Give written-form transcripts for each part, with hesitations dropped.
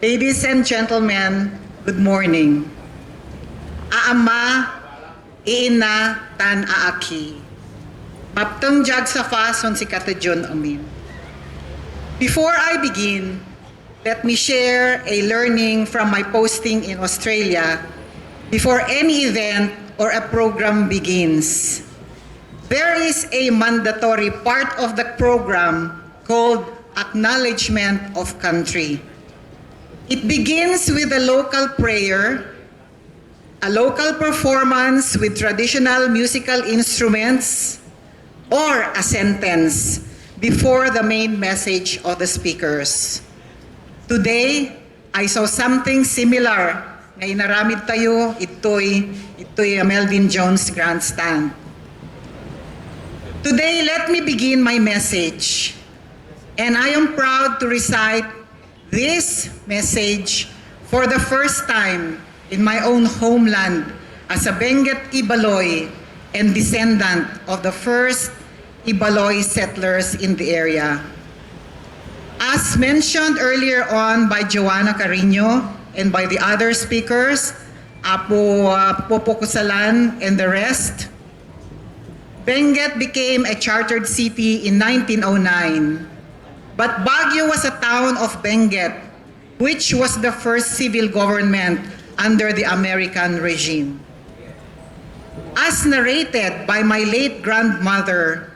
Ladies and gentlemen, good morning. Aama, iina, tan aaki. Maptang jag sa fason si Katajon amin. Before I begin, let me share a learning from my posting in Australia before any event or a program begins. There is a mandatory part of the program called Acknowledgement of Country. It begins with a local prayer, a local performance with traditional musical instruments, or a sentence before the main message of the speakers. Today, I saw something similar na inaramid tayo, ito'y Melvin Jones Grandstand. Today, let me begin my message. And I am proud to recite this message for the first time in my own homeland as a Benguet Ibaloy and descendant of the first Ibaloy settlers in the area. As mentioned earlier on by Joanna Carino and by the other speakers, Apo Popo Kusalan and the rest, Benguet became a chartered city in 1909. But Baguio was a town of Benguet, which was the first civil government under the American regime. As narrated by my late grandmother,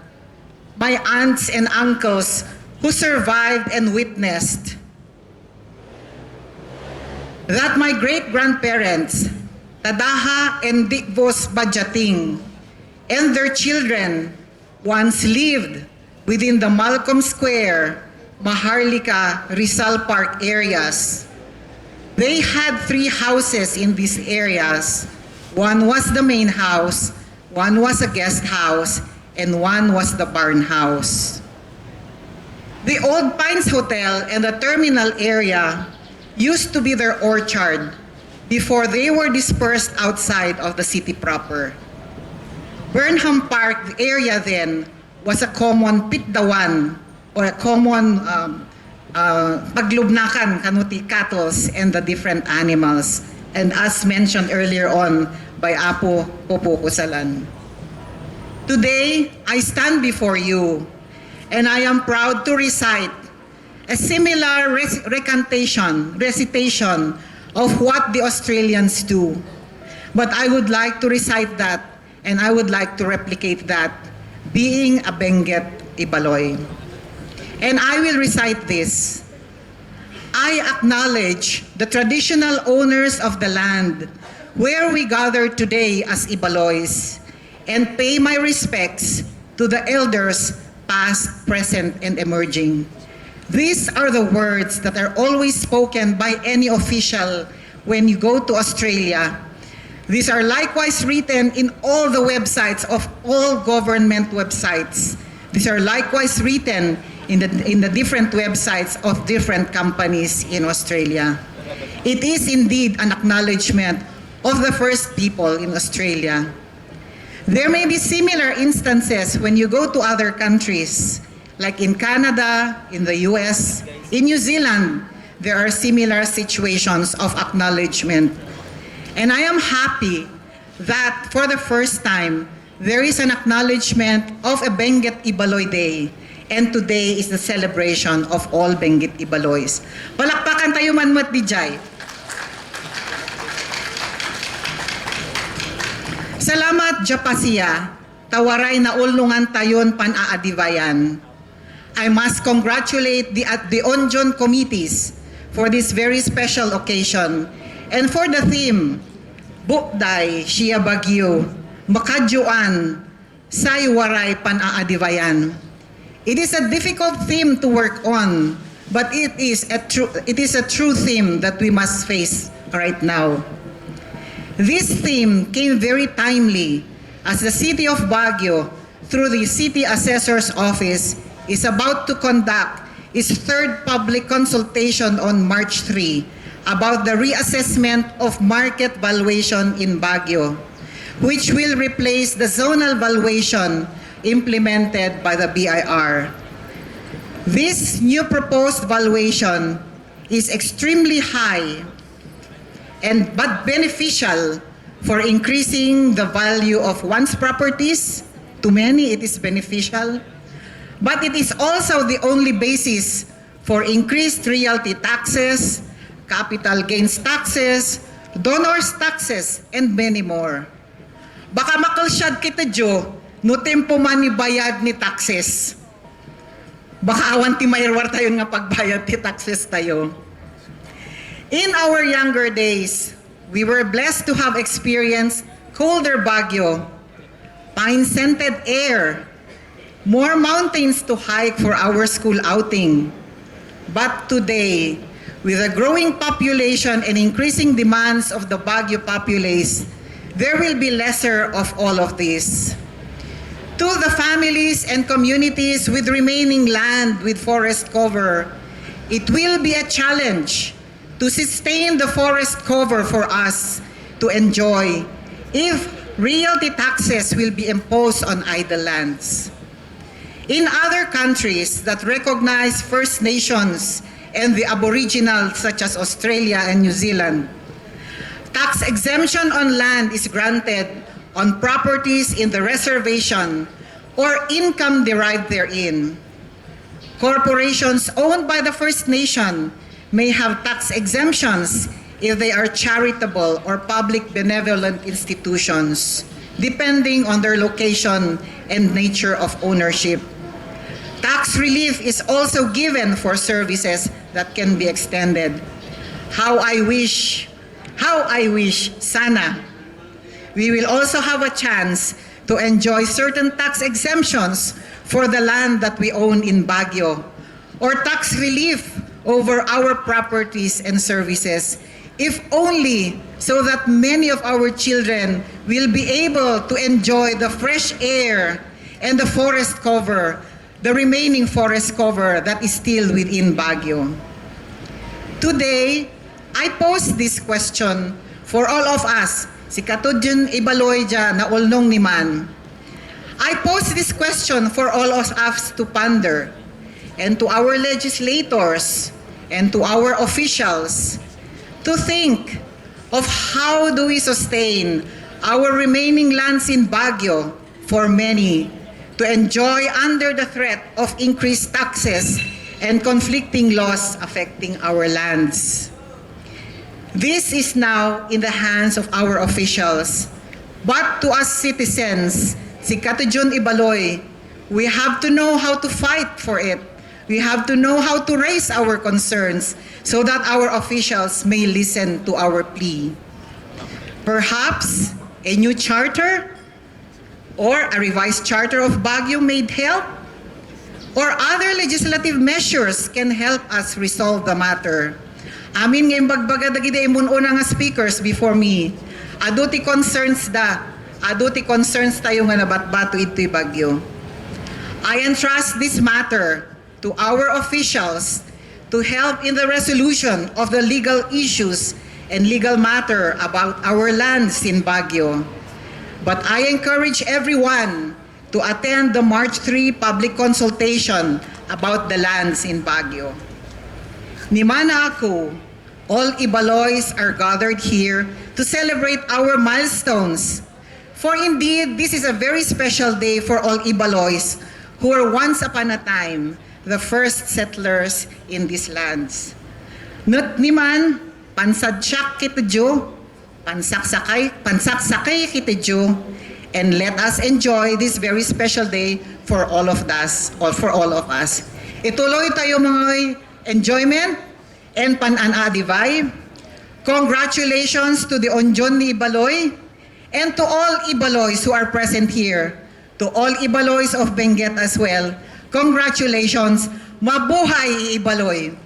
my aunts and uncles who survived and witnessed, that my great-grandparents, Tadaha and Dikvos Badjating, and their children once lived within the Malcolm Square, Maharlika, Rizal Park areas. They had 3 houses in these areas. One was the main house, one was a guest house, and one was the barn house. The Old Pines Hotel and the terminal area used to be their orchard before they were dispersed outside of the city proper. Burnham Park, the area then, was a common pitdawan or a common paglubnakan kanuti cattle and the different animals, and as mentioned earlier on by Apo Popo Kusalan. Today, I stand before you and I am proud to recite a similar recitation of what the Australians do. But I would like to recite that and I would like to replicate that being a Benguet Ibaloy. And I will recite this. I acknowledge the traditional owners of the land where we gather today as Ibaloys and pay my respects to the elders past, present, and emerging. These are the words that are always spoken by any official when you go to Australia. These are likewise written in all the websites of all government websites. These are likewise written in the different websites of different companies in Australia. It is indeed an acknowledgement of the first people in Australia. There may be similar instances when you go to other countries, like in Canada, in the US, in New Zealand, there are similar situations of acknowledgement. And I am happy that for the first time, there is an acknowledgement of a Benguet Ibaloy Day. And today is the celebration of all Benguet Ibaloys. Palakpakan tayo manmat di jay. Salamat Japasiya, tawaray na ulungan tayon pan-aadivayan. I must congratulate the Onjon committees for this very special occasion and for the theme, Bukday Siya Bagyo, Makadyoan, Saywaray pan-aadivayan. It is a difficult theme to work on, but it is a true theme that we must face right now. This theme came very timely as the City of Baguio, through the City Assessor's Office, is about to conduct its 3rd public consultation on March 3 about the reassessment of market valuation in Baguio, which will replace the zonal valuation implemented by the BIR. This new proposed valuation is extremely high and but beneficial for increasing the value of one's properties. To many, it is beneficial. But it is also the only basis for increased realty taxes, capital gains taxes, donors taxes, and many more. Baka makalsyad kita, Jo, no tempo man ni bayad ni taxes. Baka awan ti mayarwar tayo nga pagbayad ti taxes tayo. In our younger days, we were blessed to have experienced colder Baguio, pine-scented air, more mountains to hike for our school outing. But today, with a growing population and increasing demands of the Baguio populace, there will be lesser of all of this. To the families and communities with remaining land with forest cover, it will be a challenge to sustain the forest cover for us to enjoy if realty taxes will be imposed on idle lands. In other countries that recognize First Nations and the Aboriginals such as Australia and New Zealand, tax exemption on land is granted on properties in the reservation or income derived therein. Corporations owned by the First Nation may have tax exemptions if they are charitable or public benevolent institutions, depending on their location and nature of ownership. Tax relief is also given for services that can be extended. How I wish, sana, we will also have a chance to enjoy certain tax exemptions for the land that we own in Baguio, or tax relief over our properties and services, if only so that many of our children will be able to enjoy the fresh air and the forest cover, the remaining forest cover that is still within Baguio. Today, I pose this question for all of us. Si Katudjun Ibaloy dyan na ulnong ni man. I pose this question for all of us to ponder, and to our legislators and to our officials to think of how do we sustain our remaining lands in Baguio for many to enjoy under the threat of increased taxes and conflicting laws affecting our lands. This is now in the hands of our officials. But to us citizens, si Katudjun Ibaloy, we have to know how to fight for it. We have to know how to raise our concerns so that our officials may listen to our plea. Perhaps a new charter or a revised charter of Baguio may help, or other legislative measures can help us resolve the matter. Amin ngayong bagbaga dagiti imun una nga speakers before me. Aduti concerns tayo nga nabatbato ito'y Baguio. I entrust this matter to our officials to help in the resolution of the legal issues and legal matter about our lands in Baguio. But I encourage everyone to attend the March 3 public consultation about the lands in Baguio. Nimana ako, all Ibaloys are gathered here to celebrate our milestones. For indeed, this is a very special day for all Ibaloys who were once upon a time the first settlers in these lands. Nut niman, pansadsak kita Jo, pansaksakay kita Jo, and let us enjoy this very special day for all of us, or for all of us. Ituloy tayo mga enjoyment and pan-anadivay. Congratulations to the Onjon ni Ibaloy and to all Ibaloys who are present here. To all Ibaloys of Benguet as well, congratulations, mabuhay Ibaloy!